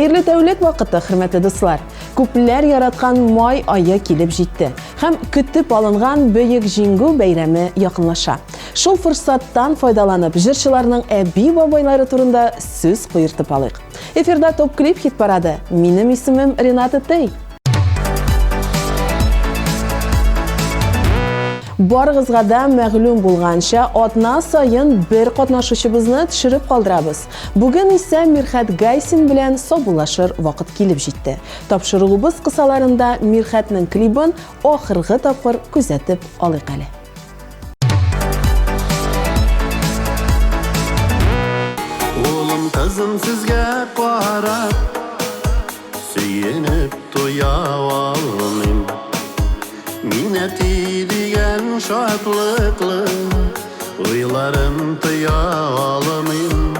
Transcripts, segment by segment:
Хәерле тәүлек вакыты, хөрмәтле дуслар. Күпләр яраткан май айы килеп җитте. Һәм көтеп алынган бөек җиңү бәйрәме якынлаша. Шул форсаттан файдаланып, җырчыларның әби-бабайлары турында сүз куертып алыйк. Эфирда топ-клип хит-парады. Минем исемем Рената Тей. Барыгызга да мәгълүм булганча, атна сайын бер катнашучыбызны төшереп калдырабыз. Бүген исә Мирхәт Гайсин белән саубуллашыр вакыт килеп җитте. Тапшырылубыз кысаларында Мирхәтнең клибын ахыргы тапкыр күзәтеп алыйк әле. Улым, кызым, сезгә карап, сөенеп туя алмыйм. Мине тилгән шатлыклы уйларым тыя алмыйм.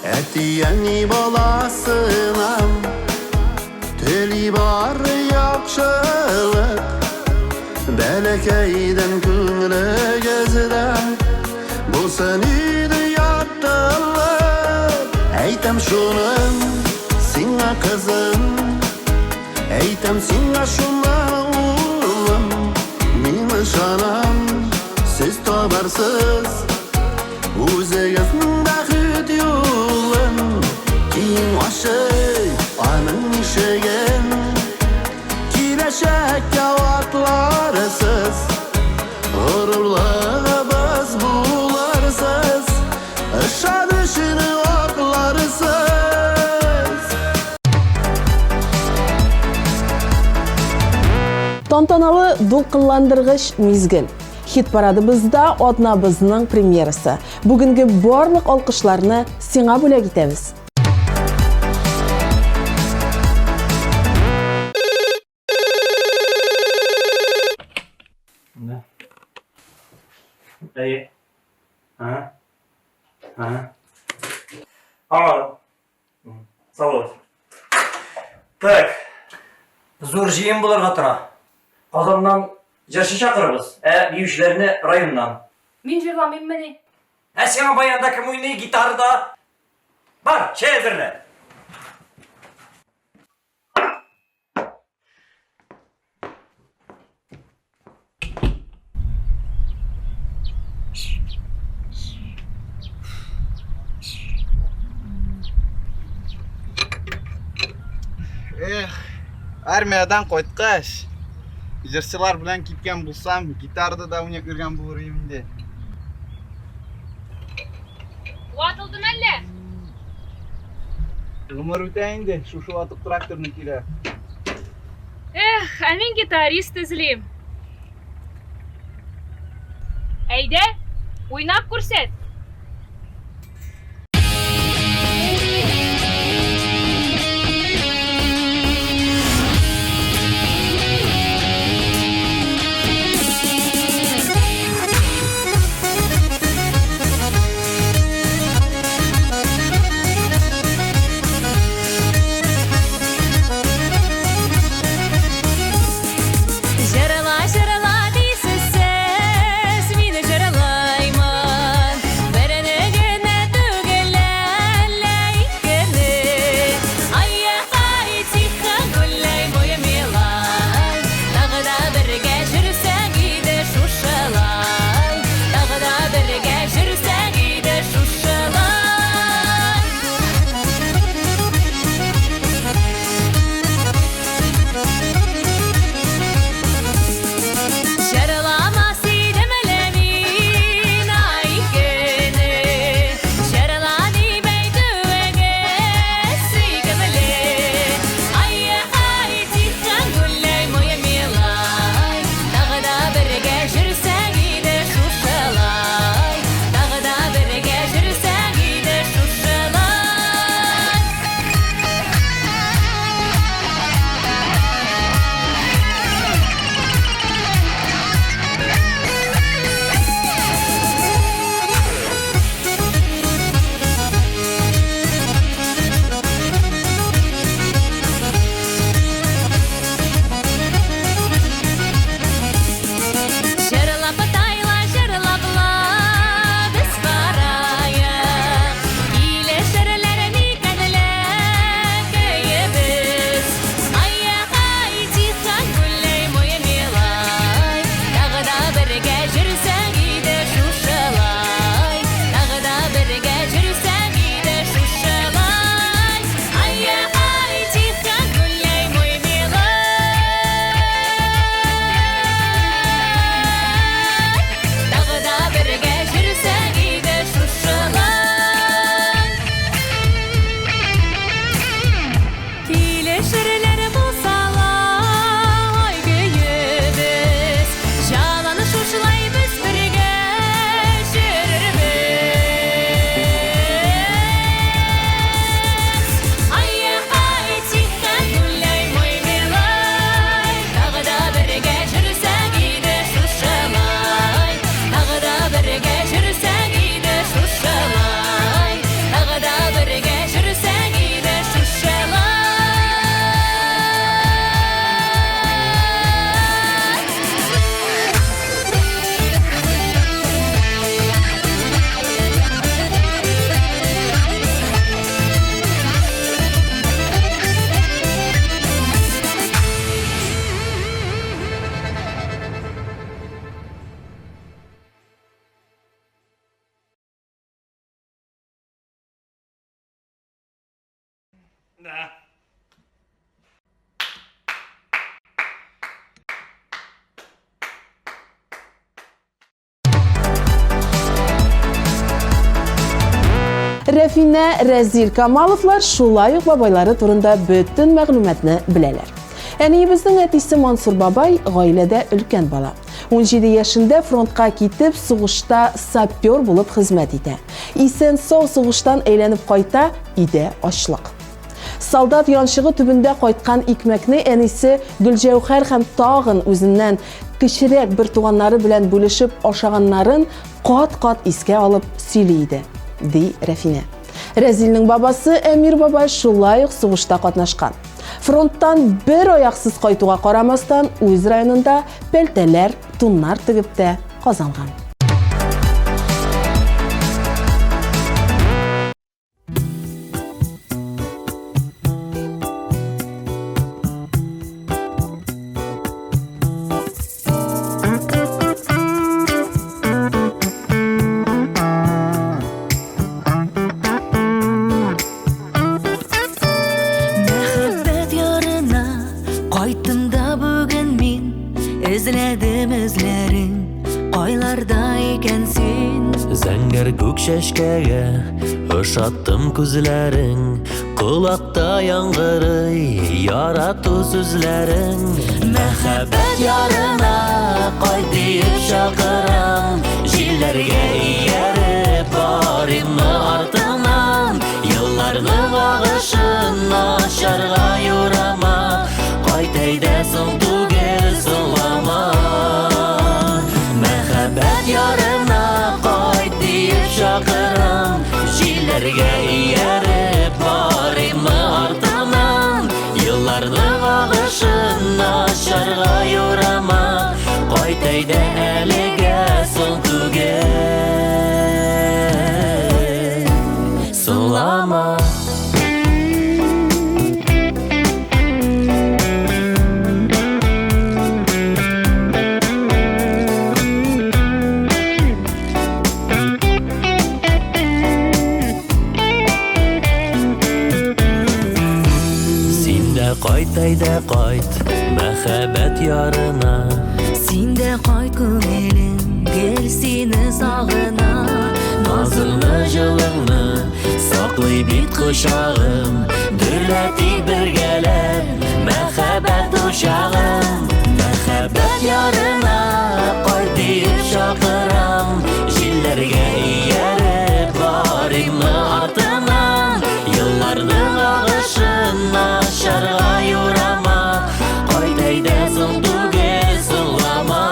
Әтияни баласынам тели бар яхшылык, бәләкәйдән күңелегездә булсын иде яктылык. Әйтәм шуны сиңа, кызым, әйтәм сиңа шуны. Мин ышанам, сез табарсыз үзегез бәхет юлын. Киң ашый аның ишеген, киләчәккә атларсыз, горурлыгыбыз буларсыз, ышанычны акларсыз. Тантаналы дулкынландыргыч мизгел. Хит-парадыбызда атнабызның премьерасы. Бүгенге барлык алкышларны сиңа бүләк итәбез. Так, зур жиын булырга тора. Казаннан җырчы чакырыбыз, биючеләрне районнан. Мин җырламыйм мени. Сиңа баянда кем уйный гитарада? Бар, чәй әзерлә. Армиядан кайткач, җырчылар белән киткән булсам, гитарда да уйнап йөргән булыр идем инде. Ватылдым әллә? Гомер үтә инде, шушы ватып тракторны килә. Мин гитарист эзлим. Әйдә, уйнап күрсәт. Жырла, жырла дейсіз сіз, мені жырлаймын. Rəfinə, Rəzil Kamalovlar şulay uq babayları turunda bütün məlumatını bilələr. Əniyimizin ətisi Mansur babay ailədə ülkən bala. 17 yaşında frontqa kitib, soğuşda sapyor bulub xizmət edə. İsən sağ soğuşdan eylənib qayta, idə açlıq. Saldat yanşığı tübündə qaytqan ikməkni ənisi Gülcəvxər həm tağın özündən kişirək bir tuğanları bilən bölüşüb aşağanların qat-qat iskə alıb siliydi, dey Rəfinə. Rəzilnin babası Əmir babay şulayıq soğuşda qatnaşqan. Frontdan bir ayaqsız qaytuğa qaramasdan öz rayonunda peltələr, tunlar tıgıb da qazanğan. Zəngər göк şəşkəyə Öşattım күзләрің Kulaqda yanğırı Yaratı sözlərin Məhəbbət yarına Qayt deyib şaqıram Jillərgə iyərib Barimmi ardından Yıllarını bağışın Aşarğa yorama Qayt eydəsin tugel sınlama Məhəbbət yarına Qayt deyib şaqıram Jillərgə iyərib Barimmi ardından Yıllarını bağışın Aşarğa yorama Qayt eydə əligə son tugel Sınlama Qayt eydə qayt Məhəbbət yarına Sində qayt көңелім Gel seni sağına Nazını жылыңны Саклый бит кочагым Дүрләтик бергәләп Мəhəbbət uşağım Məhəbbət yarına Qayt deyib şaqıram Jillərgə iyərib Barimmi ardından Yıllarını bağışın Aşarğa yorama Qayt eydəsin tugel sınlama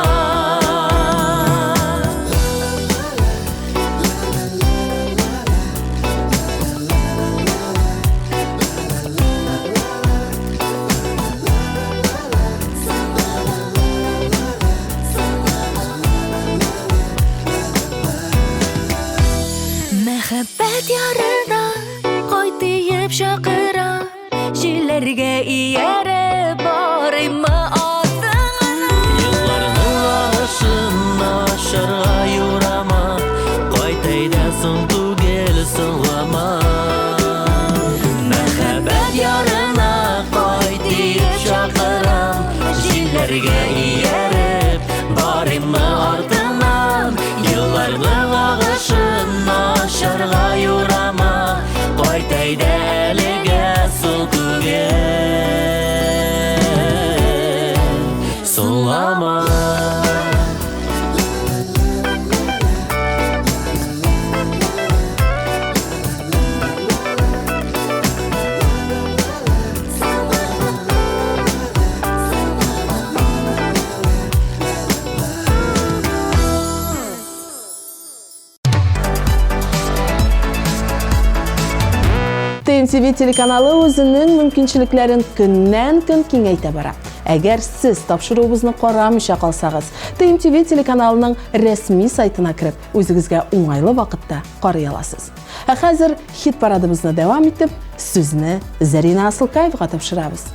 Məhəbbət yarına Qayt deyib şaqıram Jillərgə iyərib Barimmi ardından Yıllarını bağışın Aşarğa yorama Qayt eydəsin tugel sınlama Məhəbbət yarına Qayt deyib şaqıram Jillərgə iyərib Barimmi ardından Yıllarını bağışın Aşarğa yorama Qayt eydə əligə son tugel Sınlama TMTV телеканалы өзінің мүмкіншіліктерін күннен-күн кеңейтә бара. Әгәр сіз тапшыруыбызны карамыйча калсагыз, TMTV телеканалының рәсми сайтына кіріп, үзегезгә уңайлы вакытта карый аласыз. Ә хәзер хит парадыбызны дәвам итеп, сүзне Зарина Асылкаевага тапшырабыз.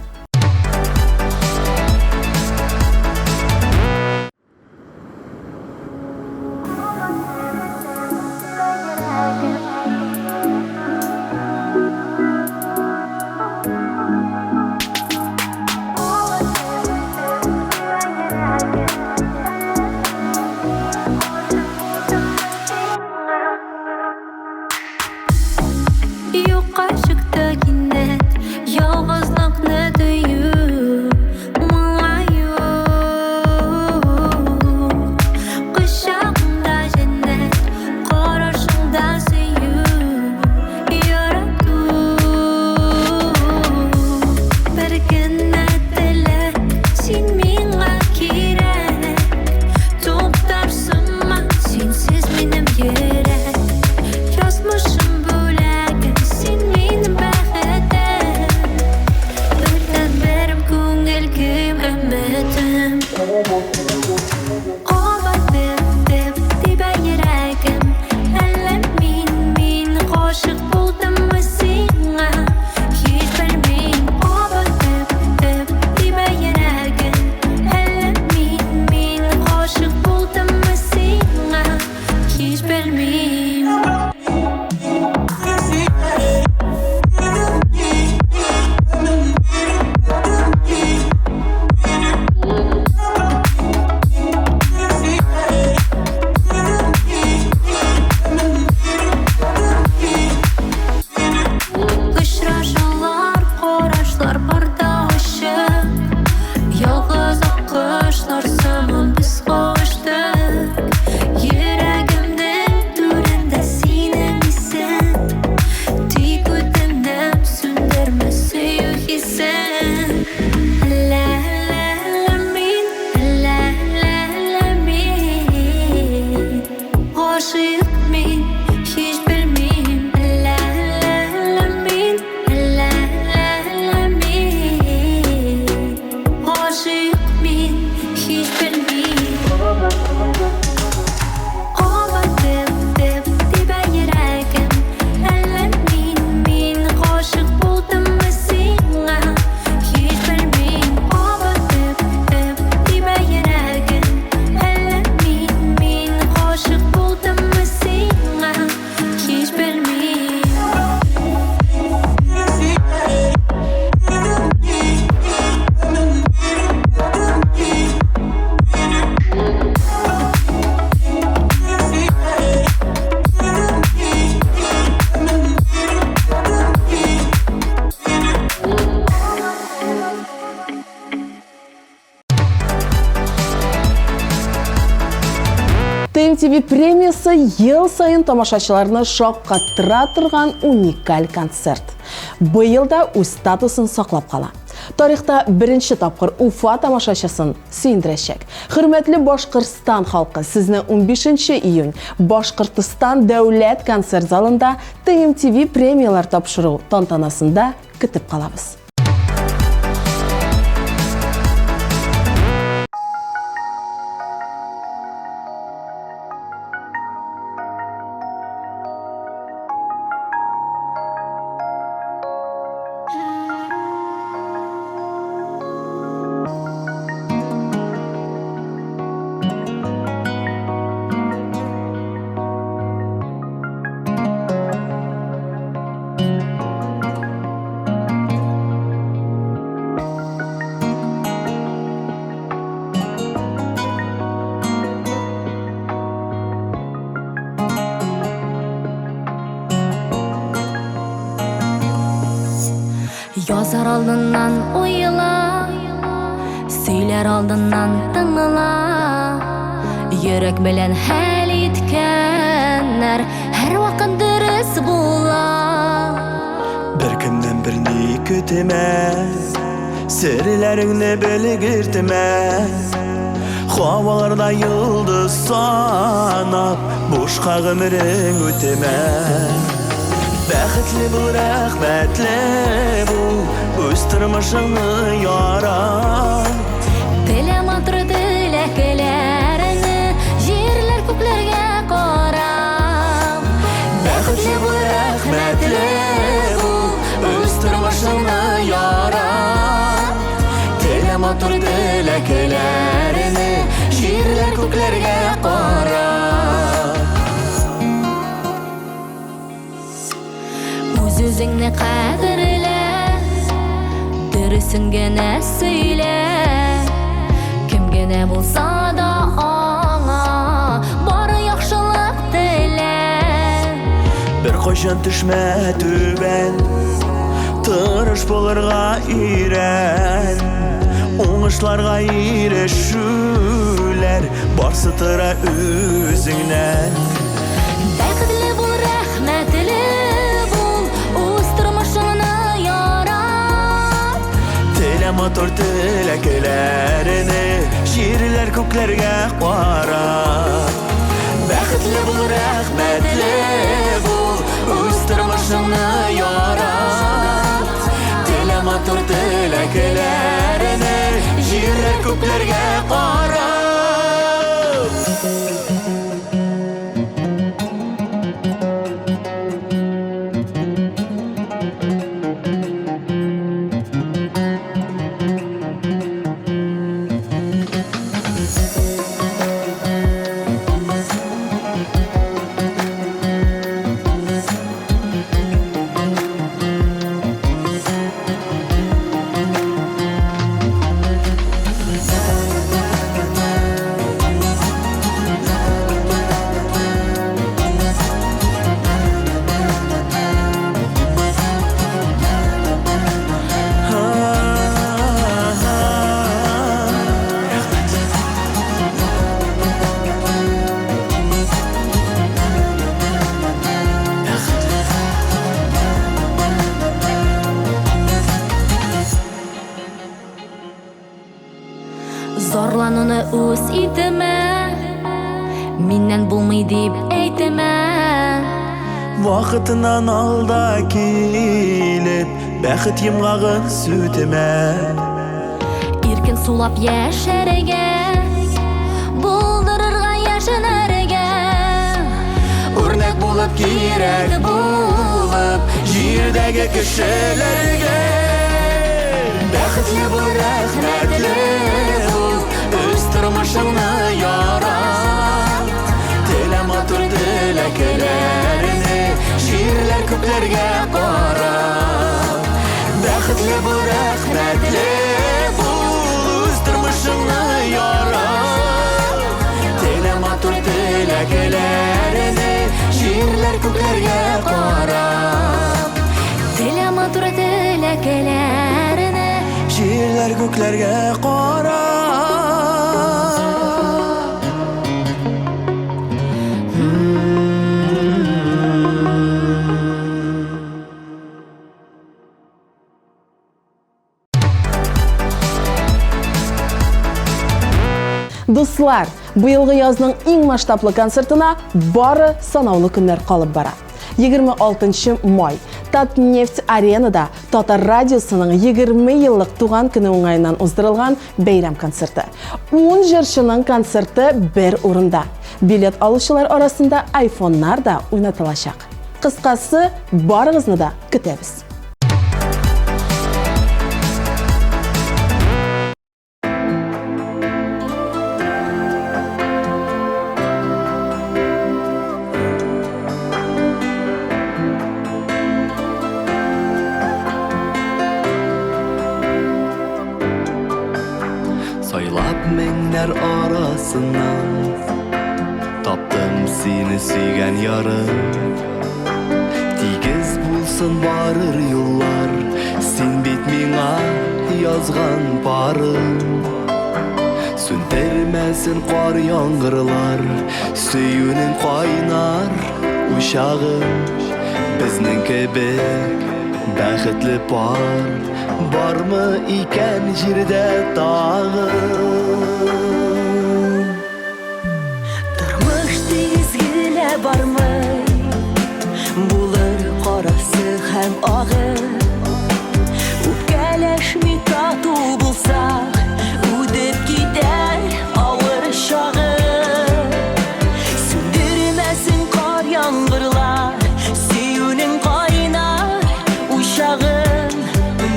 ТМТV премиясы ел сайын тамашачыларны шаккаттыра торган уникаль концерт. Быел да үз статусын саклап кала. Тарихта беренче тапкыр Уфа тамашачысын сөендерәчәк. Хөрмәтле Башкортстан халкы, сезне 15 июнь Башкортстан дәүләт концерт залында ТМТV премиялар тапшыру тантанасында көтеп калабыз. Yazar aldından uyula, söyler aldından tınıla. Yürek bilen hal etkenler her vakit dürüst bula. Bir kimden birini kütüme, sirlerini bilgirtime. Havalarda yıldız sanap, boşqa ömrün ötüme. Бәхетле бул, рәхмәтле бул, үз тормышыңны ярат. Телем атыр теләкләреңне, җирләр күкләргә карап. Бәхетле бул, рәхмәтле бул, үз тормышыңны ярат. Телем атыр теләкләреңне, җирләр күкләргә карап. Үзеңне кадерле, дөресен генә сөйлә. Кем генә булса да аңа бары яхшылык телә. Бер кайчан төшмә түбән, тырыш булырга өйрән. Уңышларга ирешүләр барсы тора үзеңнән. Бәхетле бул, рәхмәтле бул, үз тормышыңны ярат. Матур теләкләрне җирләр күкләргә карап. Бәхетле бул, рәхмәтле бул, үз тормышыңны ярат. Телә матур теләкләрне җирләр күкләргә карап. Зарлануны үз итемә, миннән булмый дип әйтемә. Вакытыннан алда килеп, бәхет йомгагын сүтемә. Иркен сулап яшәргә, булдырырга яшенәргә. Үрнәк булып кирәк булып, җирдәге кешеләргә. Бәхетле бул, рәхмәтле бул, үз тормышыңны ярат. Телә матур теләкләрне җирләр күкләргә карап. Бәхетле бул, рәхмәтле бул, үз тормышыңны ярат. Телә матур теләкләрне җирләр күкләргә карап. Телә матур теләкләрне җирләр күкләргә карап. Дуслар, быелгы язның иң масштаблы концертына бары санаулы көннәр калып бара. 26 май Татнефть аренада Татар радиосының 20 еллык туган көне уңайыннан уздырылган бәйрәм концерты. 10 җырчының концерты бер урында. Билет алучылар арасында айфоннар да уйнатылачак. Кыскасы, барыгызны да көтәбез. Сайлап меңнәр арасыннан таптым сине сөйгән ярым. Тигез булсын барыр юллар, син бит миңа язган парым. Сүндермәсен кар яңгырлар, сөюнең кайнар учагым. Безнең кебек бәхетле пар бармы икән җирдә тагы? Тормыш тиз генә бармый, булыр карасы һәм агы. Үпкәләшми тату булсак, үдеп китәр авыр чагы. Сүндермәсен кар яңгырлар, сөюнең кайнар учагым.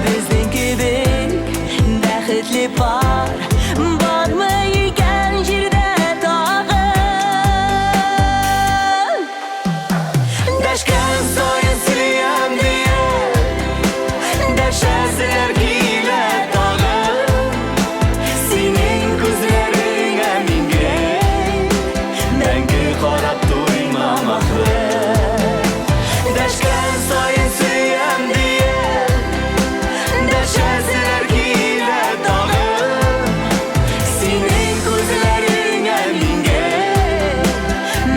Безнең кебек бәхетле пар бармы икән җирдә тагы? Дәшкән саен сөям дия, дәшәселәр килә тагы. Синең күзләреңә миңа мәңге карап туймам ахры. Дәшкән саен сөям дия, дәшәселәр килә тагы. Синең күзләреңә миңа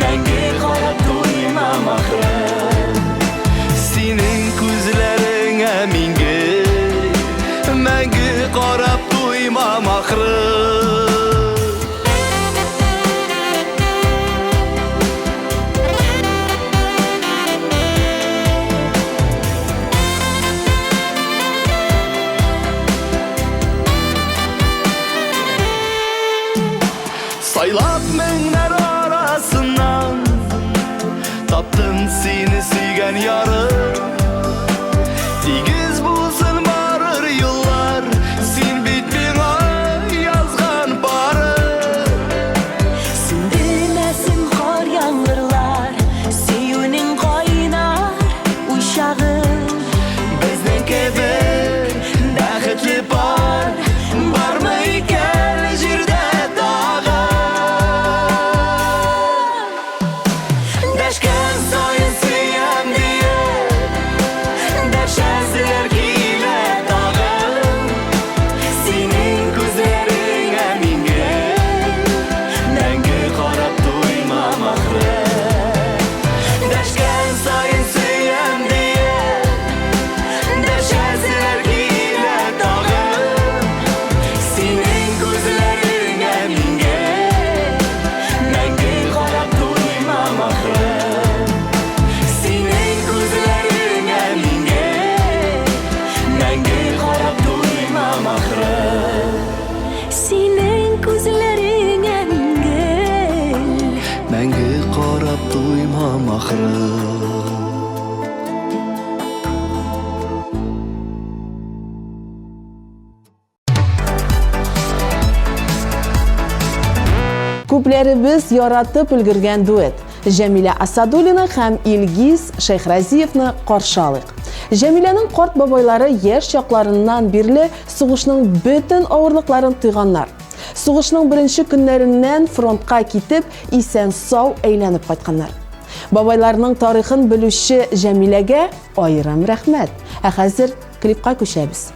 мәңге карап туймам ахры. Синең күзләреңә миңа мәңге карап туймам ахры. Сайлап меңнәр арасыннан таптым сине сөйгән ярым. Тигез булсын барыр юллар, син бит миңа язган парым. Сүндермәсен кар яңгырлар, сөюнең кайнар учагым. Безнең кебек бәхетле пар бармы икән җирдә тагы? Дәшкән саен сөям дия, дәшәселәр килә тагы. Синең күзләреңә миңа мәңге карап туймам ахры. Дәшкән саен сөям дия, дәшәселәр килә тагы. Синең күзләреңә миңа мәңге карап туймам ахры. Синең күзләреңә миңа мәңге карап туймам ахры. Синең күзләреңә миңа Мәңге карап туймам ахры. Күпләребез яратып өлгергән дуэт Җәмилә Асадуллина һәм Илгиз Шәйхразиевны каршы алыйк. Җәмиләнең карт бабайлары яшь чакларыннан бирле сугышның бөтен авырлыкларын тойганнар. Сугышның беренче көннәреннән фронтка китеп, исән-сау әйләнеп кайтканнар. Бабайларның тарихын белүче Җәмиләгә аерым рәхмәт. Ә хәзер клипка күчәбез.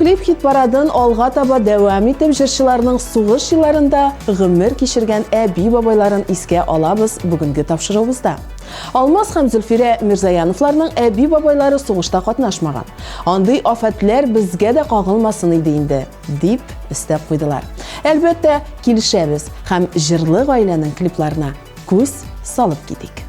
Клип хит-парадын алга таба дәвам итеп, җырчыларның сугыш елларында гомер кичергән әби бабайларын искә алабыз бүгенге тапшыруыбызда. Алмаз һәм Зөлфирә Мирзаяновларның әби бабайлары сугышта катнашмаган. Андый афәтләр безгә дә кагылмасын иде инде, дип өстәп куйдылар. Әлбәттә, килешәбез һәм җырлы гаиләнең клипларына күз салып китик.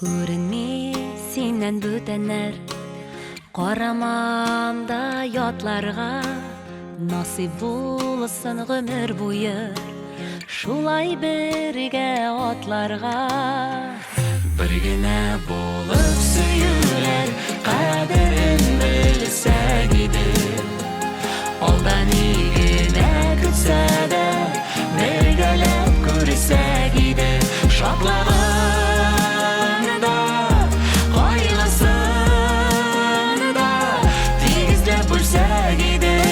Күренми синнән бүтәннәр, карамамда ятларга, насыйп булсын гомер буе, шулай бергә атларга. Bir gene bulup söyler, kaderin bilse gider. Aldan iyine kütse de, belgelep görse gider. Şatlağında, kaygısında, tizlep bölse gider.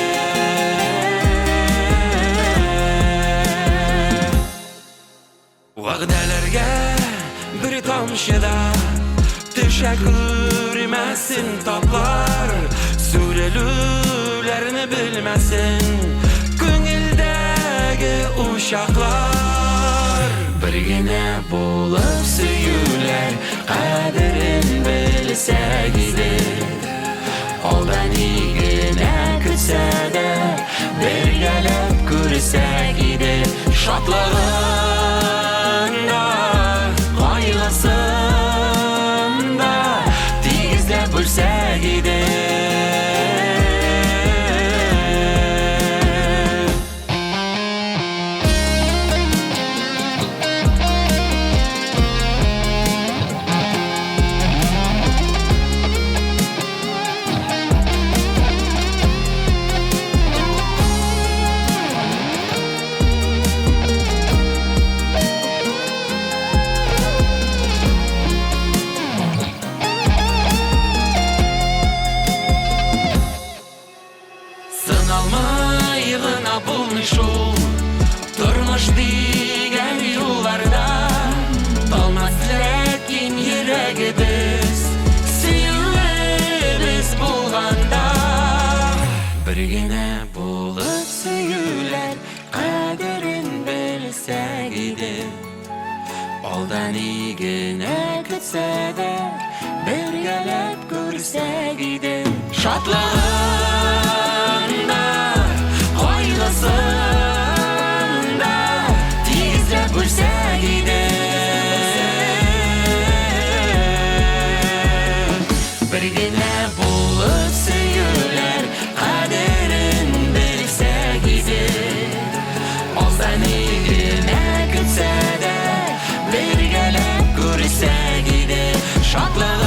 Vaqdalarga bir tomshida teşekkür emesin toplar, sürelülerini bilmesin ko'ngildagi uşaqlar. Birgina bo'lib suyular, qadrin bilsa gider. Aldan igina kutsa da, birgalab ko'rsa gider. Şadlığında, kaygısında, tizlep bölse gider. Sınalmaygına bulmuş ol, durmuş digen yollarda. Dalmaz lekin yüreğimiz, suyulimiz bulganda. Birgina bulup suyular, kaderin bilse gider. Aldan igina kütse de, birgalep görse gider. Şadlığında, kaygısında, tizlep bölse gider. Birgina bulup suyular, kaderin bilse gider. Aldan igina kütse de, birgalep görse gider. Şadlığında,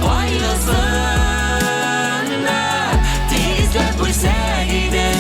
kaygısında, tizlep bölse gider.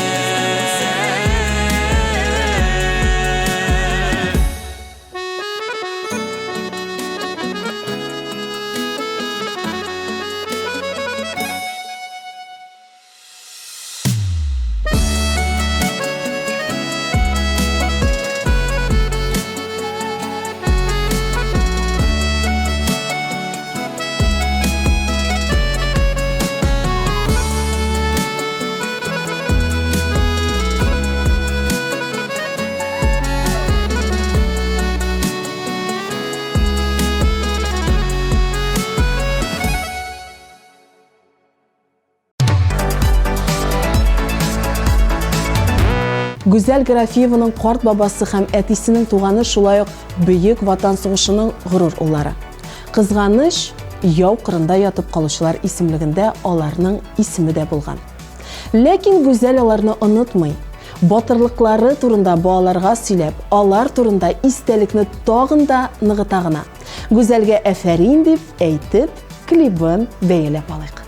Гүзәл Графиеваның карт бабасы һәм әтисенең туганы шулай ук бөек ватан сугышының горур уллары. Кызганыч, яу кырында ятып калучылар исемлегендә аларның исеме дә булган. Ләкин Гүзәл аларны онытмый. Батырлыклары турында балаларга сөйләп, алар турында истәлекне тагын да ныгыта гына. Гүзәлгә әфәрин дип әйтеп, клибын бәйелеп алайық.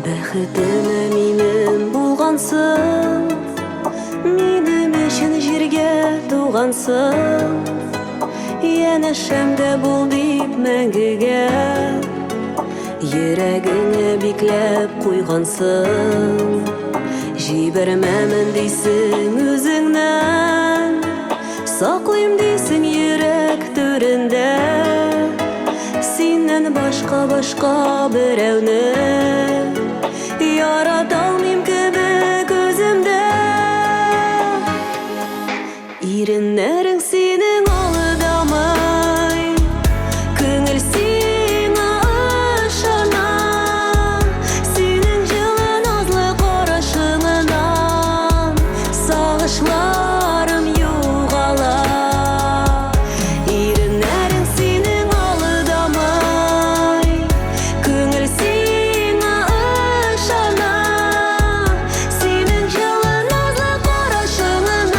Бәхетіме минем болғансың, минем үшін жерге туғансың, янәшәмдә бул дип мәңгегә, йөрәгеңә бикләп куйгансың, җибәрмәмен дисең үзеңнән, саклыйм дисең йөрәк түрендә, синнән башка берәүне ярата алмыйм кебек үземдә. Иреннәрең синең алдамый, күңел сиңа ышана, синең җылы назлы карашыңнан сагышларым югала. Иреннәрең синең алдамый, күңел сиңа ышана, синең җылы назлы карашыңнан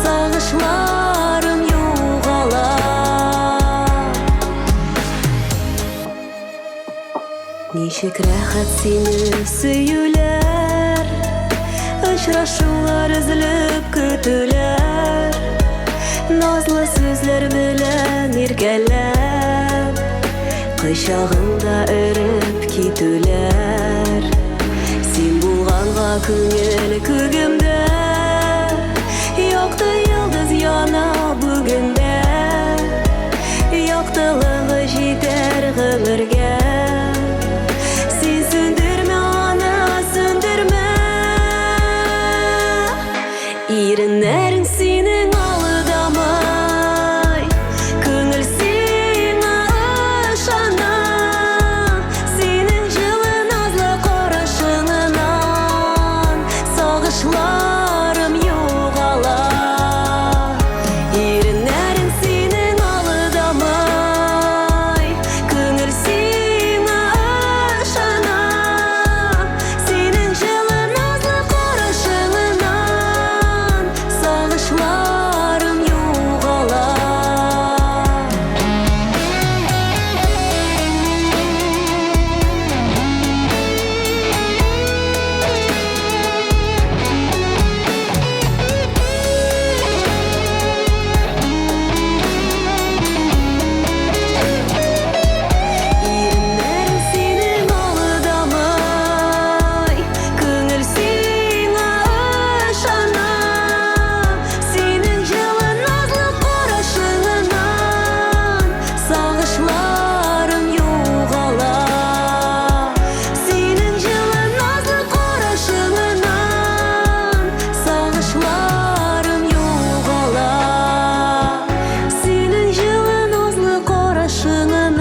сагышларым югала. Ничек рәхәт сине сөюләр, очрашулар өзелеп көтүләр, назлы сүзләр белән иркәләп, кочагыңда өреп китүләр. Син булганга күңел күгемдә, якты йолдыз яна бүгендә, яктылыгы җитәр гомергә. Син сүндермә аны, сүндермә. Иреннәрең синең алдамый, күңел сиңа ышана, синең җылы назлы карашыңнан сагышларым югала. Иреннәрең синең алдамый, күңел сиңа ышана, синең җылы назлы карашыңнан сагышларым югала. Иреннәрең синең алдамый, күңел сиңа ышана, синең җылы назлы карашыңнан сагышларым югала. Синең җылы назлы карашыңнан сагышларым югала. Синең җылы назлы карашыңнан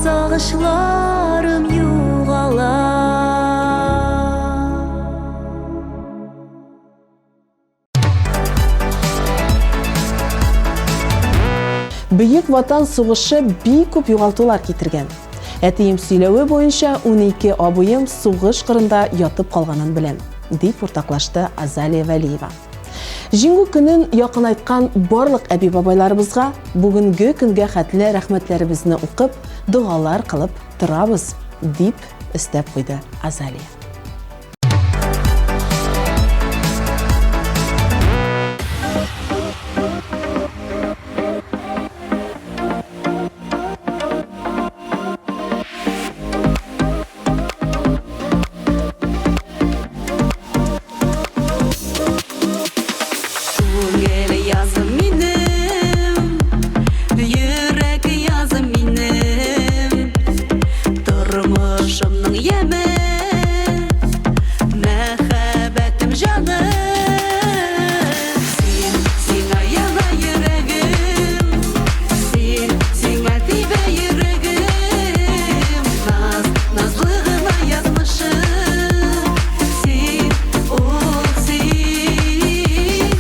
сагышларым югала. Бөек Ватан сугышы бик күп югалтулар китергән. Әтием сөйләве буенча 12 абыем сугыш кырында ятып калганын беләм, дип уртаклашты Азалия Вәлиева. Җиңү көнен якынайткан барлык әби-бабайларыбызга бүгенге көнгә хәтле рәхмәтләребезне укып, дугалар кылып торабыз, дип өстәп куйды Азалия. Күңел язым минем, йөрәк язым минем, тормышымның яме, мәхәббәтем җаным. Сиңа яна йөрәгем, сиңа тибә йөрәгем, назлы гына язмышым, син, ул син.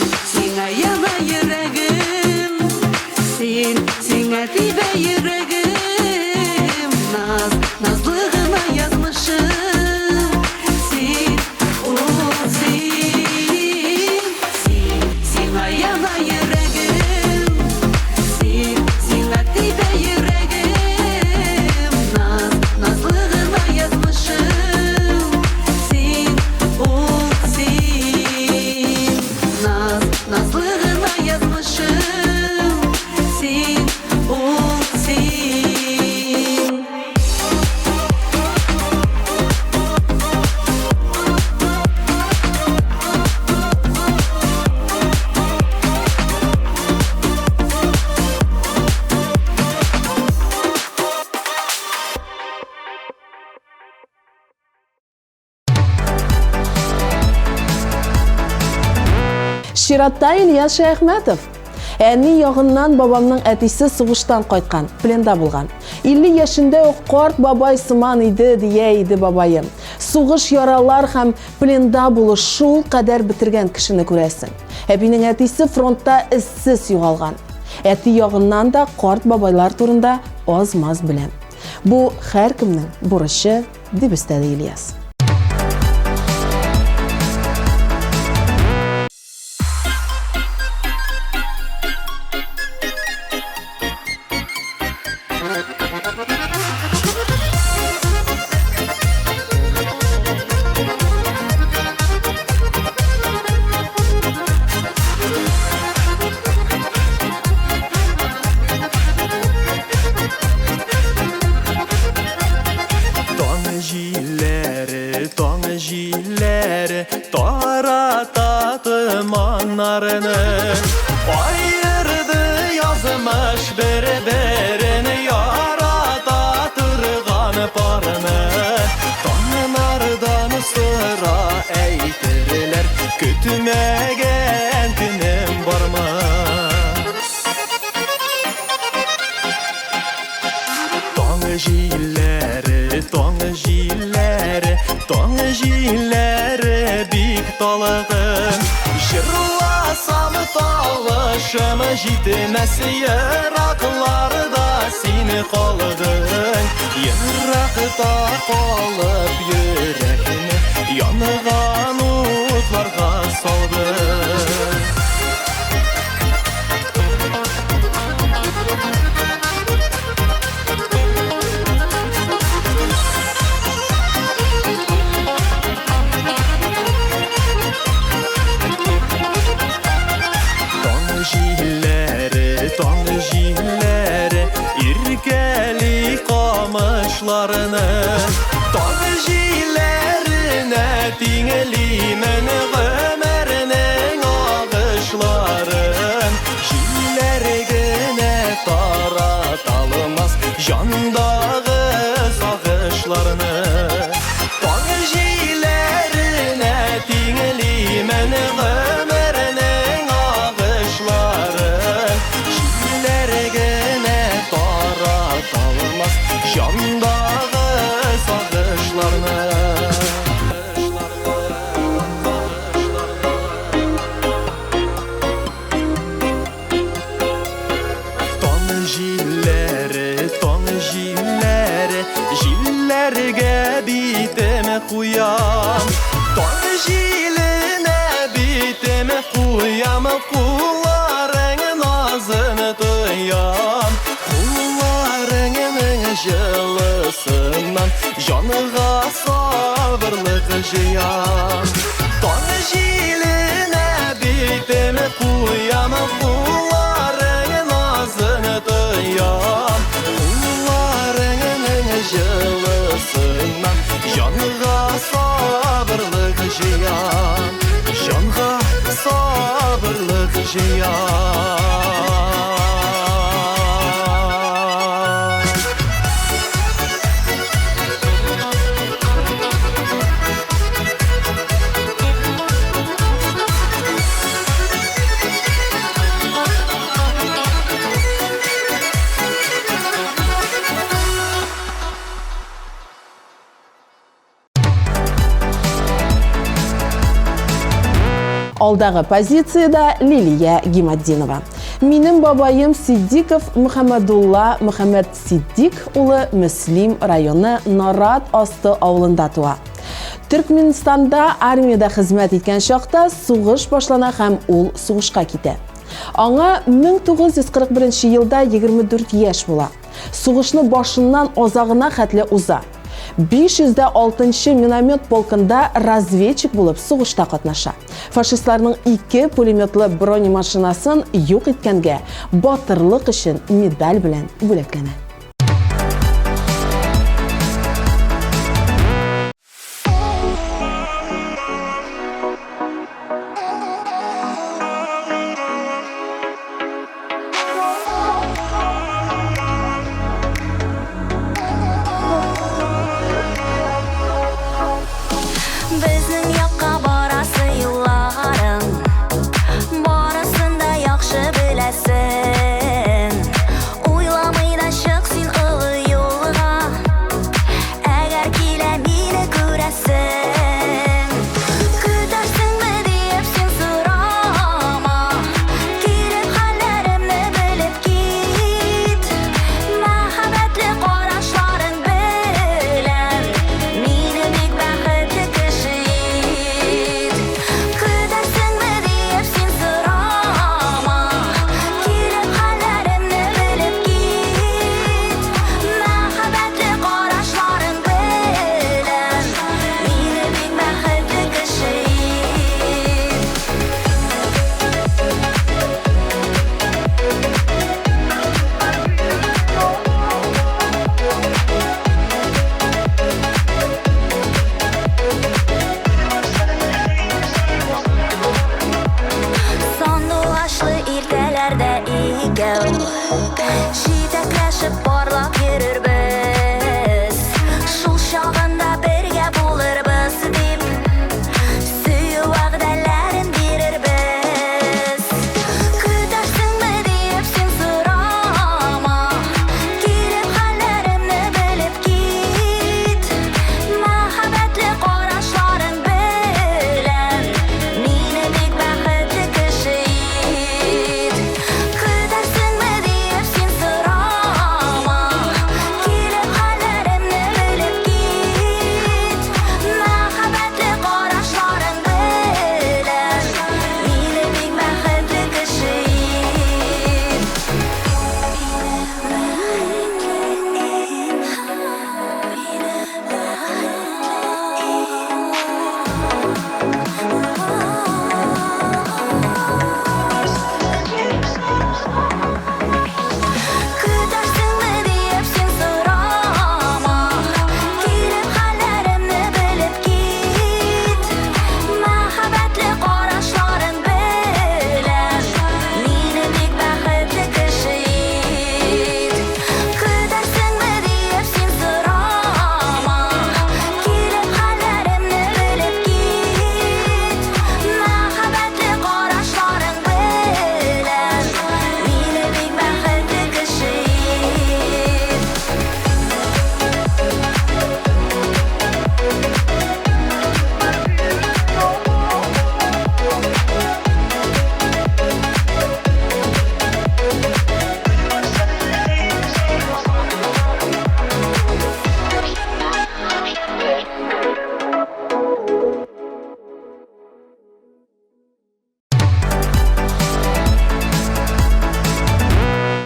Сиңа яна йөрәгем, сиңа тибә йөрәгем, назлы гына язмышым. Сиңа яна йөрәгем, сиңа тибә йөрәгем, назлы гына язмышым. Назлы гына язмышым. Син. Чиратта Ильяс Шәйхмәтов. Әни ягыннан бабамның әтисе сугыштан кайткан, пленда булган. 50 яшендә ук карт бабай сыман иде, дия иде бабайым. Сугыш яралар һәм пленда булу шул кадәр бетергән кешене күрәсең. Әбинең әтисе фронтта эссез югалган. Әти ягыннан да карт бабайлар турында аз-маз беләм. Бу һәркемнең бурычы, дип өстәде Ильяс. җилләре тарата томаннарны, айырды язмыш бер-берен ярата торган парны. Таңнардан сыра әйтерләр, көтмәгән көнем бармы? Таң җилләре бик талгын, җырласам талышым җитмәс, еракларда син калдың. Еракта калып йөрәкне янган утларга салдың. Таң җилләре иркәли камышларны, таң җилләренә тиңлимен гомернең агышларын. Җилләр генә тараталмас җандагы сагышларны. Таң җилләренә тиңлимен гомернең агышларын. Тараталмас җандагы сагышларны. Таң җилләре, җилләргә битем куям. Таң җиленә битем куям, кулларың назын тоям. Җылысыннан җанга сабырлык җыям. Таң җиленә битем куям, кулларың назын тоям. Кулларың җылысыннан җанга сабырлык җыям. Җанга сабырлык җыям. Алдағы позицияда Лилия Гимаддинова. Минем бабайым Сиддиков Мухаммадулла Мухаммад Сиддик улы Муслим районы Нарат асты авылында туа. Түркменстанда армияда хезмәт иткән чакта сугыш башлана һәм ул сугышка китә. Аңа 1941 елда 24 яшь була. Сугышны башыннан азагына хәтле уза. 506 миномет полкында разведчик булып сугышта катнаша. Фашистларның 2 пулеметлы бронемашинасын юк иткәнгә батырлык өчен медаль белән бүләкләнә. Безнең якка барасы юлларың, барысын да яхшы беләсең. Уйламый да чык син олы юлга, әгәр килә мине күрәсең. Көтәрсеңме диеп син сорама, килеп хәлләремне белеп кит. Мәхәббәтле карашларың белән мине бик бәхетле кеше ит. Көтәрсеңме диеп син сорама, килеп хәлләремне белеп кит. Мәхәббәтле карашларың белән мине бик бәхетле кеше ит. Сандугачлы иртәләрдә икәү җитәкләшеп барлап йөрербез. Шул чагында бергә булырбыз дип, сөю вәгъдәләрен бирербез. Көтәрсеңме диеп син сорама, килеп хәлләремне белеп кит. Мәхәббәтле карашларың белән мине бик бәхетле кеше ит. Көтәрсеңме диеп син сорама, килеп хәлләремне белеп кит. Мәхәббәтле карашларың белән мине бик бәхетле кеше ит. Көтәрсеңме диеп син сорама, килеп хәлләремне белеп кит. Мәхәббәтле карашларың белән мине бик бәхетле кеше ит. Көтәрсеңме диеп син сорама, килеп хәлләремне белеп кит. Мәхәббәтле карашларың белән мине бик бәхетле кеше ит.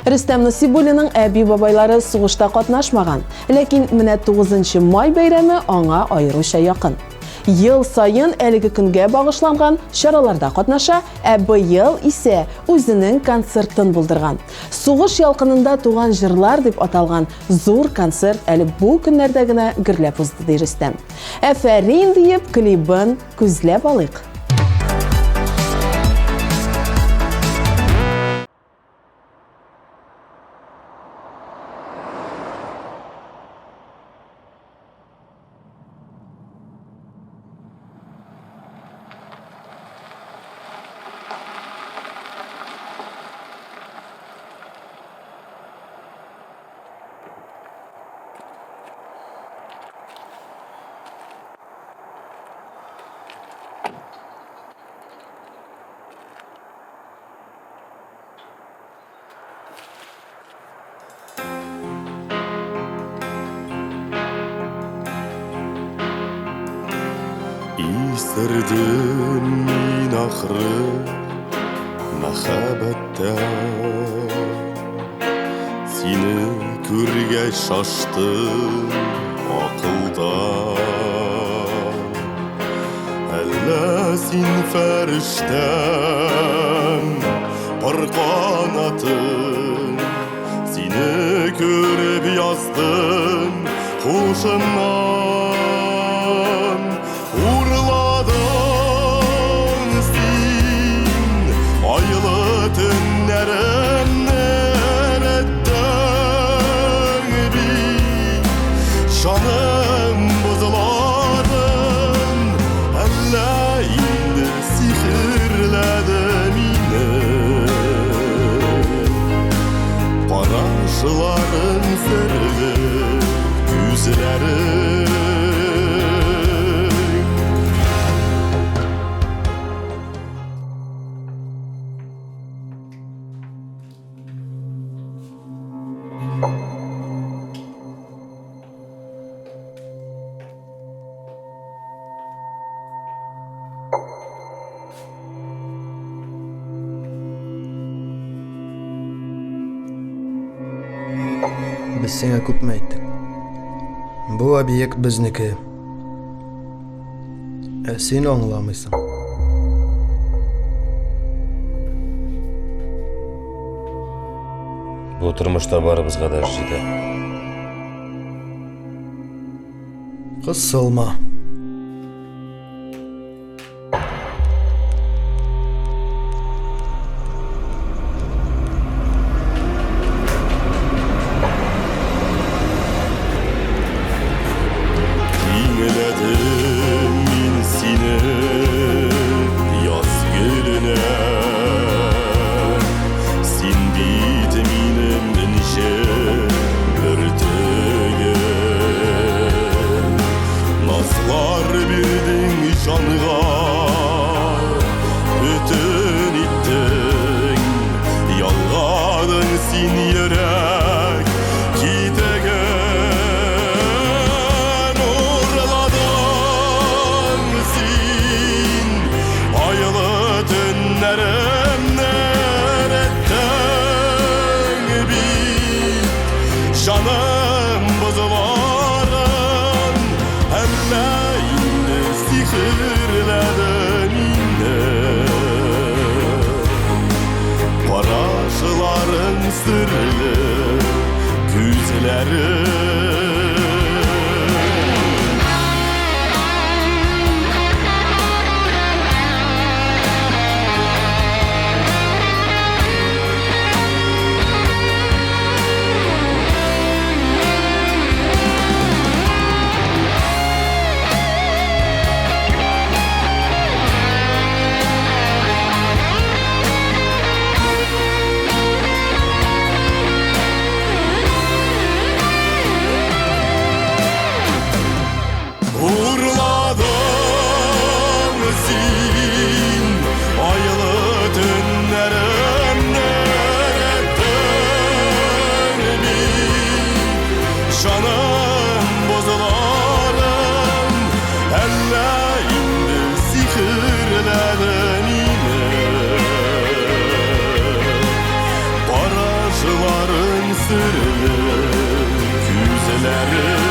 Рөстәм Насибуллинның әби-бабайлары сугышта катнашмаган, ләкин менә 9 май бәйрәме аңа аеруча якын. Ел сайын әлеге көнгә багышланган чараларда катнаша, ә быел исә үзенең концертын булдырган. Сугыш ялкынында туган җырлар дип аталган зур концерт әле бу көннәрдә генә гөрләп узды ди Рөстәм. Әфәрин диеп клибын күзләп алыйк. Бетердім мен ақыры махаббаттан Сені көргәч шаштым ақылдан Әллә син фәрештәм бір қанатым Сені көріп яздым қошымнан Урладың син айлы түннәрімні реттің бит Жаным бұзыларын әллә инде сихірләді мені Қарашыларың сірлі күзләрің Biz sana күпме әйттек. Бу объект безнеке. Сен аңламыйсың. Бу тормышта барыбызга да җитә. Кысылма. Еңләдім мен сені яз гүліне Сен бит минем інше бүртігім Назлар бердің жанға бүтін иттің Ялғадың сен йөрәк китегім Жаным бұзыларын әллә инде сихірләді мені Қарашыларың сірлі күзләрің Урладың син айлы түннәрімні реттің бит Жаным бұзыларын әллә инде сихірләді мені Қарашыларың сірлі күзләрің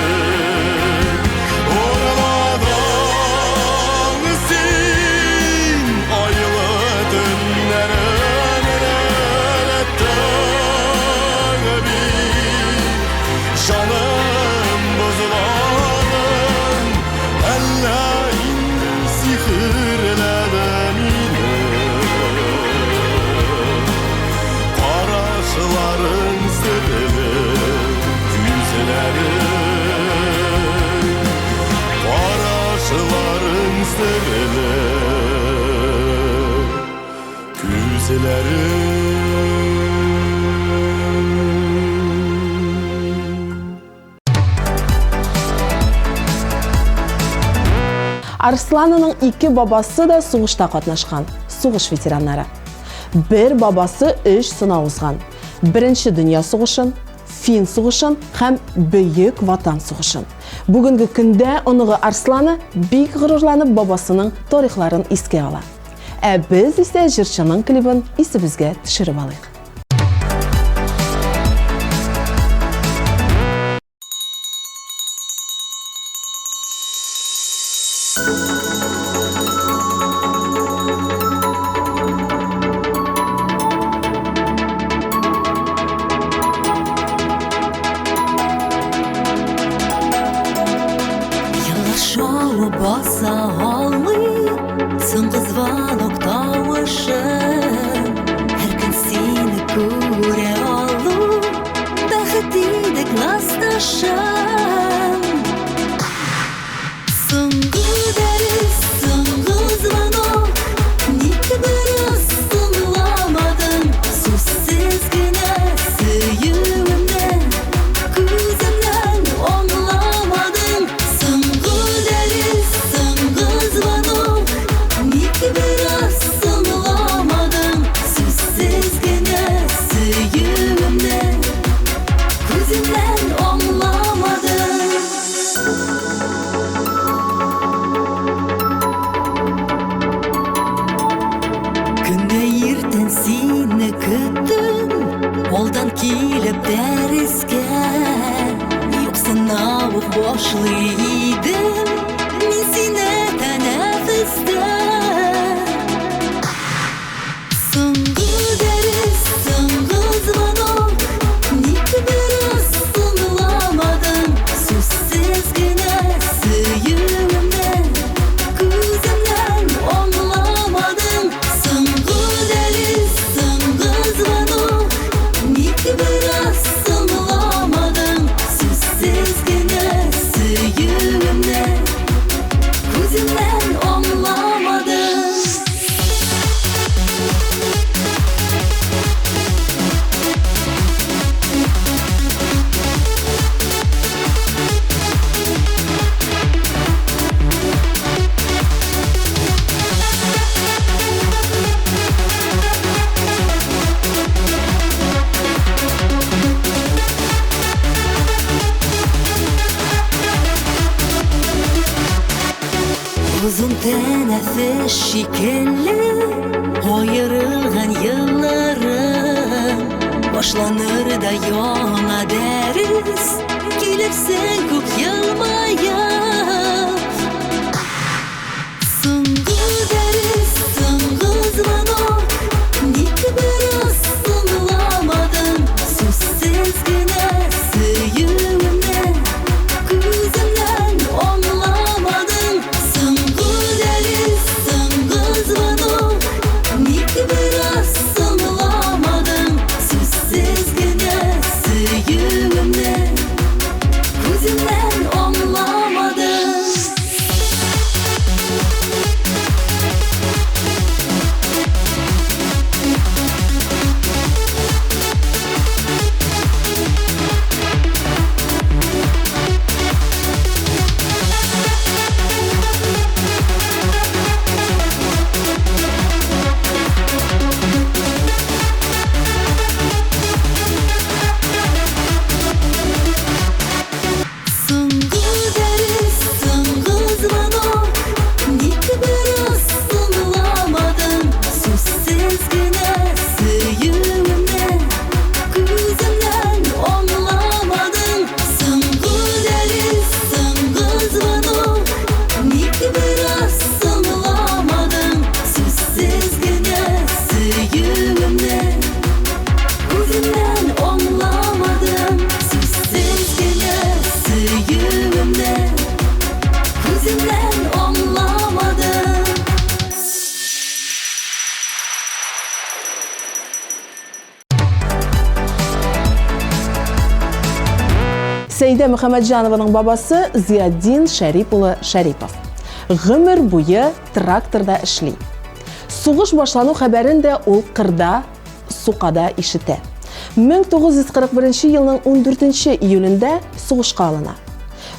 Жаным бұзыларын әллә инде сихірләді мені Қарашыларың сірлі күзләрің Қарашыларың сірлі күзләрің Арсланның ике бабасы да сугышта катнашкан, сугыш ветераннары. Бер бабасы 3 сынау узган. Беренче дөнья сугышын, Фин сугышын һәм Бөек Ватан сугышын. Бүгенге көндә оныгы Арсланы бик горурланып бабасының тарихларын искә ала. Ә без исә җырчының клибын исебезгә төшереп алыйк. Шоу баса алмый, соңгы звонок тавышын. Һәр көн сине күрә алу, бәхет иде классташым. Соңгы дәрес, соңгы звонок, ник бераз тыңламадың, сүзсез генә сөюемне, күземнән аңламадың. Соңгы дәрес, соңгы звонок, ник бераз тыңламадың, сүзсез генә сөюемне, күземнән аңламадың. Күнде ертең сине көттім, алдан килеп дәрескә. Юкса наук башлый идем, мин сине тәнәфестә. Соңгы дәрес, соңгы звонок, ник бераз тыңламадың, сүзсез генә сөюемне, күземнән аңламадың. Соңгы дәрес, соңгы звонок, ник бераз тыңламадың, сүзсез генә сөюемне, күземнән аңламадың. Uzun tənəffüs şikəlli, ayırılğan yıllarım. Başlanır da yana dəris, kilirsən күк yılmayıb. Соңгы дәрес, соңгы звонок, ник бераз тыңламадың, сүзсез генә сөюемне, күземнән аңламадың. Соңгы дәрес, соңгы звонок, ник бераз тыңламадың, сүзсез генә сөюемне, күземнән аңламадың. Соңгы дәрес, соңгы звонок, ник бераз тыңламадың, сүзсез генә сөюемне, күземнән аңламадың. Соңгы дәрес, соңгы звонок, ник бераз тыңламадың, сүзсез генә сөюемне, күземнән аңламадың. Сүзсез генә сөюемне, күземнән аңламадың. Сәйдә Мөхәммәтҗанованың бабасы Зияддин Шәрип улы Шәрипов. Гомер буе тракторда эшли. Сугыш башлану хәбәрен дә ул кырда, Сукада ишетә. 1941 елның 14 июлендә сугышка алына.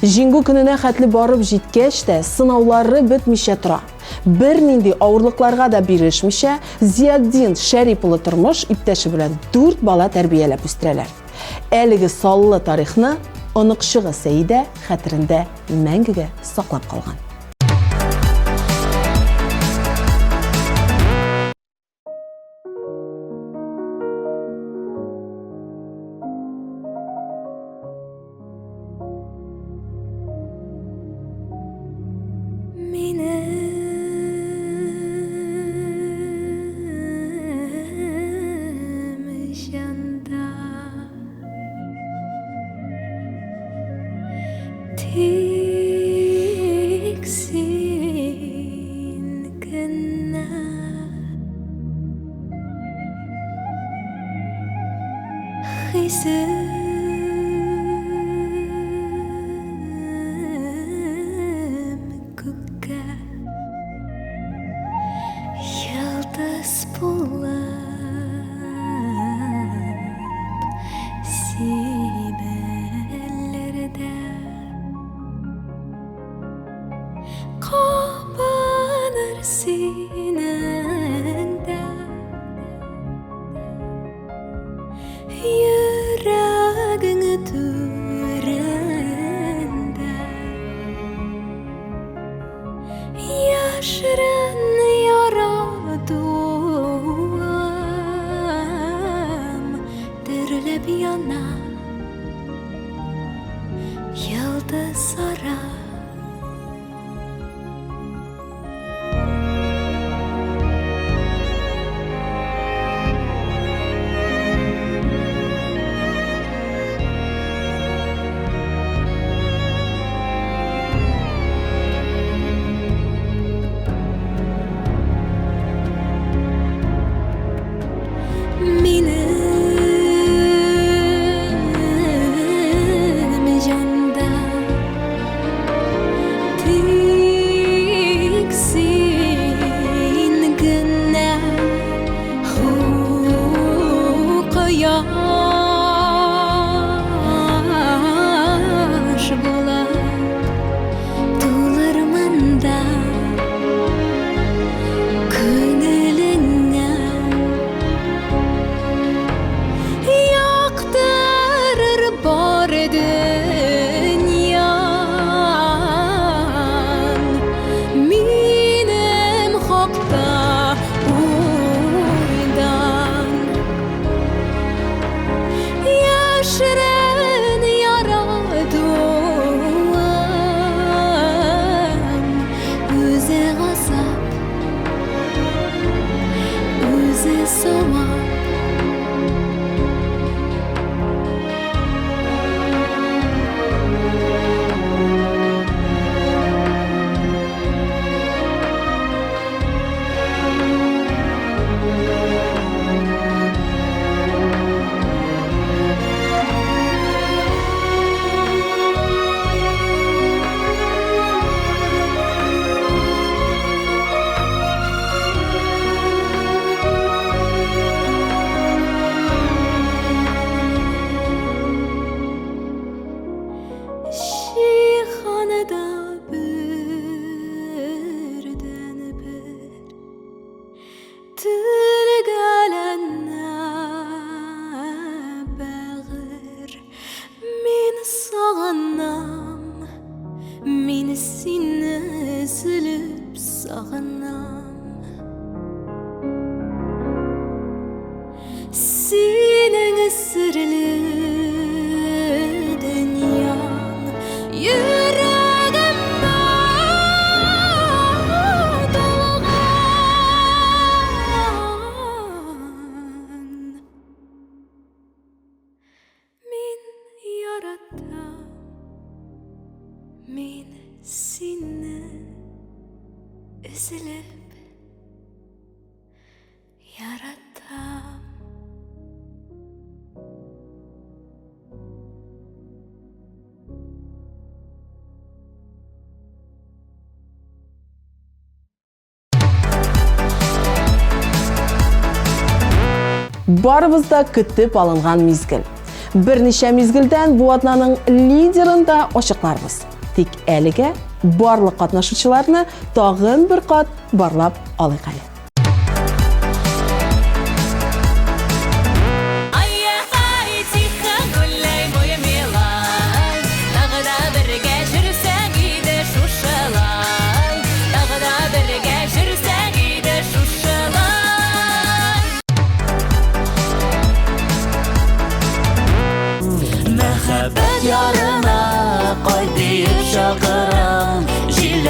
Җиңгү көненә хәтле барып җиткәч тә сынаулары бетмичә тора. Бернинди авырлыкларга да бирешмичә, Зияддин Шәрип улы тормыш иптәше белән 4 бала тәрбияләп үстерәләр. Әлеге саллы тарихны онықшығы Сәйдә хәтерендә мәңгегә саклап калган. Минем жанда тик син генә хисем күккә йолдыз булып сибелләрдә кабаныр синең дә йөрәгең түрендә яшерен ярадуым дөрләп яна йолдызлара. Минем жанда тик син генә кояш булып тулырмында күңелеңә яктырыр бар дөньяң минем хакта уйдан яшерен ярадуым үзе газап үзе савап. Şihanada birden bir tülgəlenə bəğir min sağınam min sinni üzülüb sağınam senin sırlı dünyan yüreğimde dolğan. Min yaratam, min seni üzülüp yaratam. Барыбыз да көтеп алынган мизгел. Берничә мизгелдән бу атнаның лидерын да ачыкларбыз. Тик әлегә барлык катнашучыларны тагын бер кат барлап алыйк әле. Ай, тихо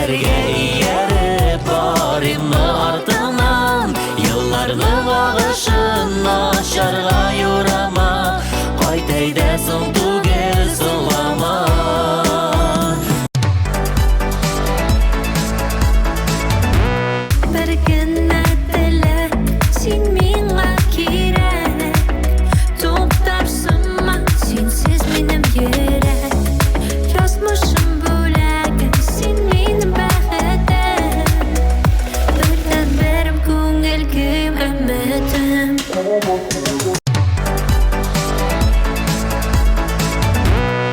Gözlerge iyerip barımı ardından Yıllarını bağışın aşarga yorama Qaytayda soğdu gel soğlama Bir günne dile sen minga kirek To'xtarsinma sensiz menim yurek Yozmishim bo'lagin sen mening baxtim Birdan berim ko'ngilgim umidim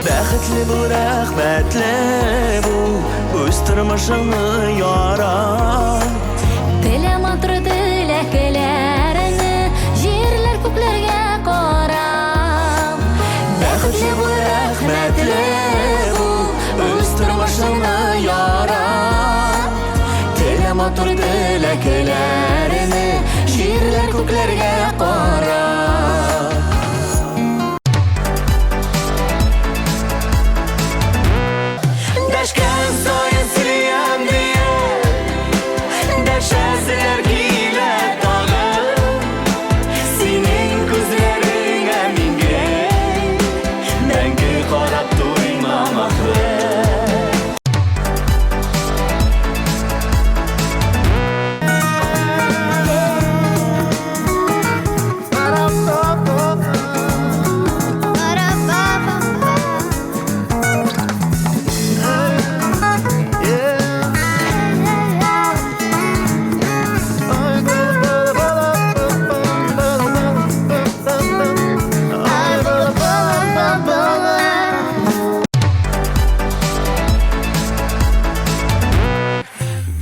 Бәхетле бу, рәхмәтле бу Үз тормышыңны ярат Телем атырды ләкеләреңне Җирләр күкләргә карап Бәхетле бу, рәхмәтле бу Үз тормышыңны ярат Телем атырды ләкеләреңне Җирләр күкләргә карап Дәшкән сайын сөям диye Дәшәселәр килә тагы Синең күзләреңә мингә Мәңге карап туймам ахры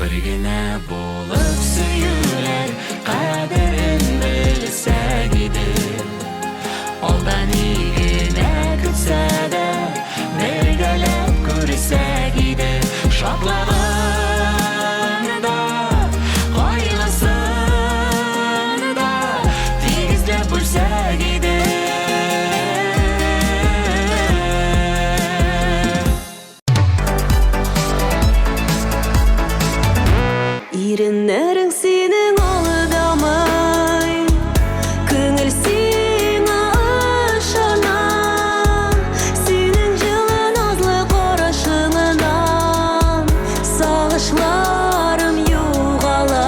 Bir gene bulup süyüler Kaderin bilse gidir Oldan iyine kütse de Belgelep görse gidir Şaklığında Kaygısında Tizlep ölse gidir Иреннәрең синең алдамай Күңел сиңа ышана Синең җылы назлы карашыңнан Сагышларым югала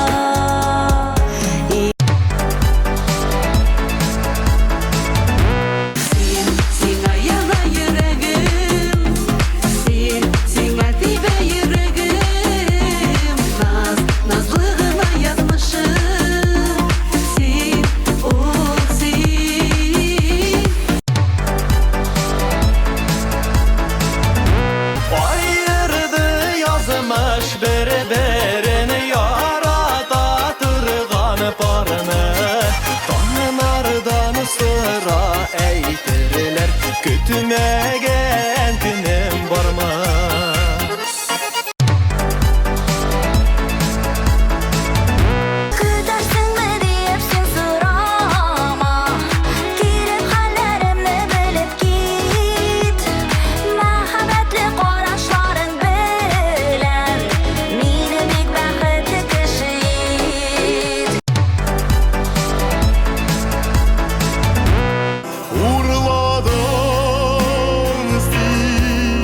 Син сиңа яна йөрәгем Син сиңа тибә йөрәгем Назлыгына язмышым Син, ул син Ayırdı yazmış bir-birini yarata turgan parını Tanrılardan sıra eytirler Kütmegen günüm var mı? Көтәрсеңме дип син сорама Килеп хәлләремне белеп кит Мәхәббәтле карашларың белән Мине бик бәхетле кеше ит Урладың син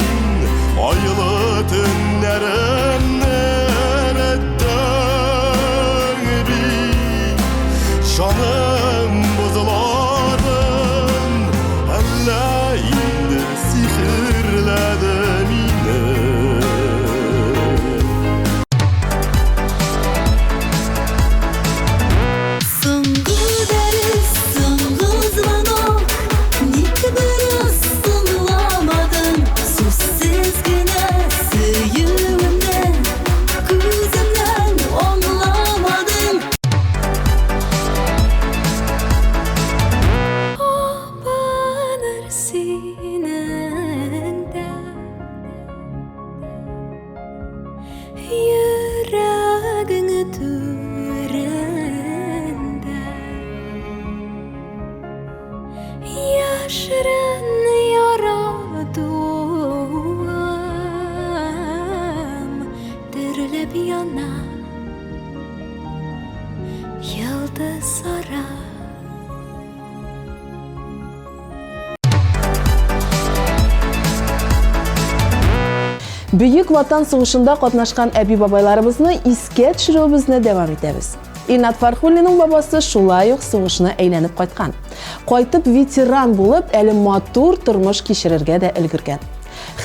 айлы төннәремне рәттәң бит Жаным бозыларын әллә инде сихерләде мине Соңгы дәрес, соңгы звонок Ник дөрес тыңламадың Сүзсез генә сөюемне Күземнән аңламадың Апаныр синең дә Йөрәгеңне түрендә Яшерен яратуым яна йылдызлары. Бүйік Ватан сугышында катнашкан әби-бабайларыбызны искә төшерүебезне дәвам итәбез. Илнат Фархуллинның бабасы шулай ук сугышны әйләнеп кайткан. Кайтып ветеран булып, әле матур тормыш кичерергә дә өлгергән.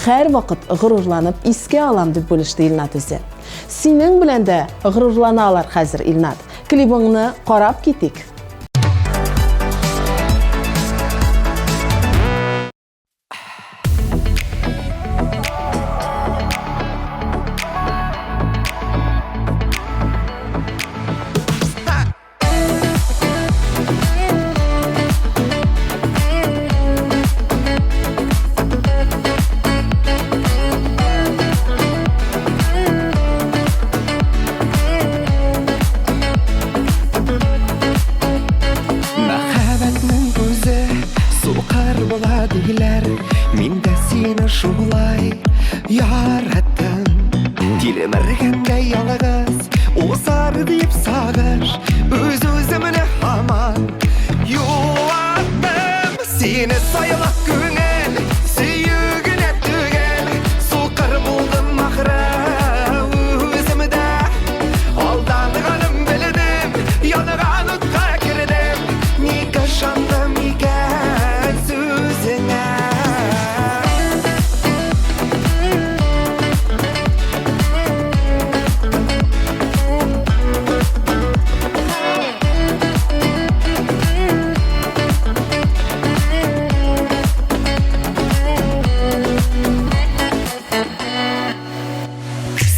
Һәр вакыт горурланып искә алам дип бүлеште Илнат үзе. Синең белән дә горурланалар хәзер, Илнат. Клибыңны карап китик. Мин дә сине шулай яраттым. Тилемергәндә ялгыз, узар дип сагыш, үз-үземне һаман юаттым. Сине сайлап күңел, сөюгенә түгел, сукыр булдым ахыры үземдә. Алданганым белдем, янаган утка кирдем, ник ышандым икән сүзеңә.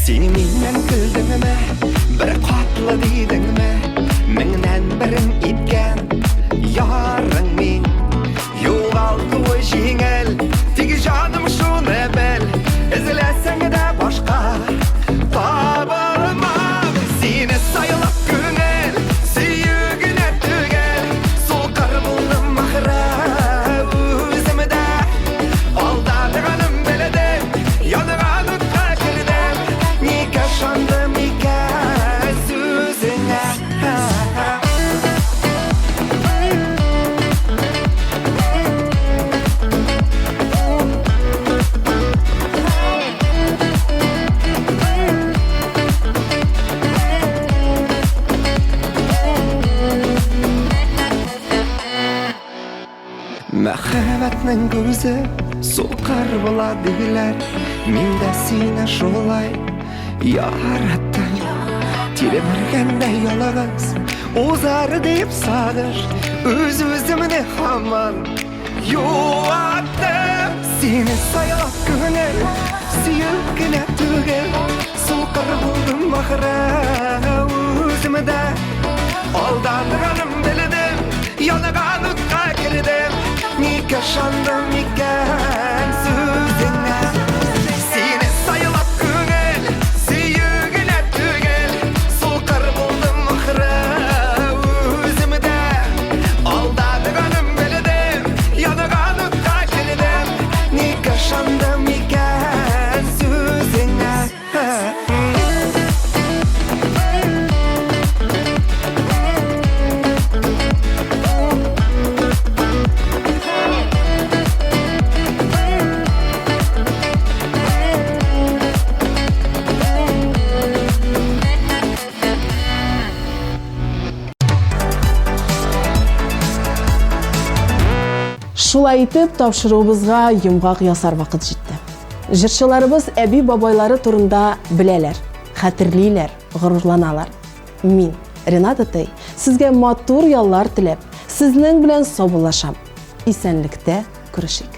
Син миннән көлдеңме, бер катлы дидеңме, меңнән берен иткән ярың мин. Югалтуы җиңел, тик җаным шуны бел, эзләсәң дә башка табылмам. Сине сайлап күңел, сөюгенә түгел, сукыр булдым ахыры үземдә. Алданганым белдем, янаган утка кирдем, ник ышандым икән сүзеңә. Мәхәббәтнең күзе сукыр була диләр, мин дә сине шулай яраттым. Тилемергәндә ялгыз, узар дип сагыш, үз-үземне һаман юаттым. Сине сайлап күңел, сөюгенә түгел, сукыр булдым ахыры үземдә. Алданганым белдем, янаган утка кирдем, ник ышандым икән сүзеңә. Сине сайлап күңел, сөюгенә түгел, сукыр булдым ахыры үземдә. Алданганым белдем, янаган утка кирдем, ник ышандым икән сүзеңә. Шулай итеп, тапшыруыбызга йомгак ясар вакыт җитте. Җырчыларыбыз әби-бабайлары турында беләләр, хәтерлиләр, горурланалар. Мин, Ренат Атай, сезгә матур яллар теләп, сезнең белән саубуллашам. Исәнлектә күрешик.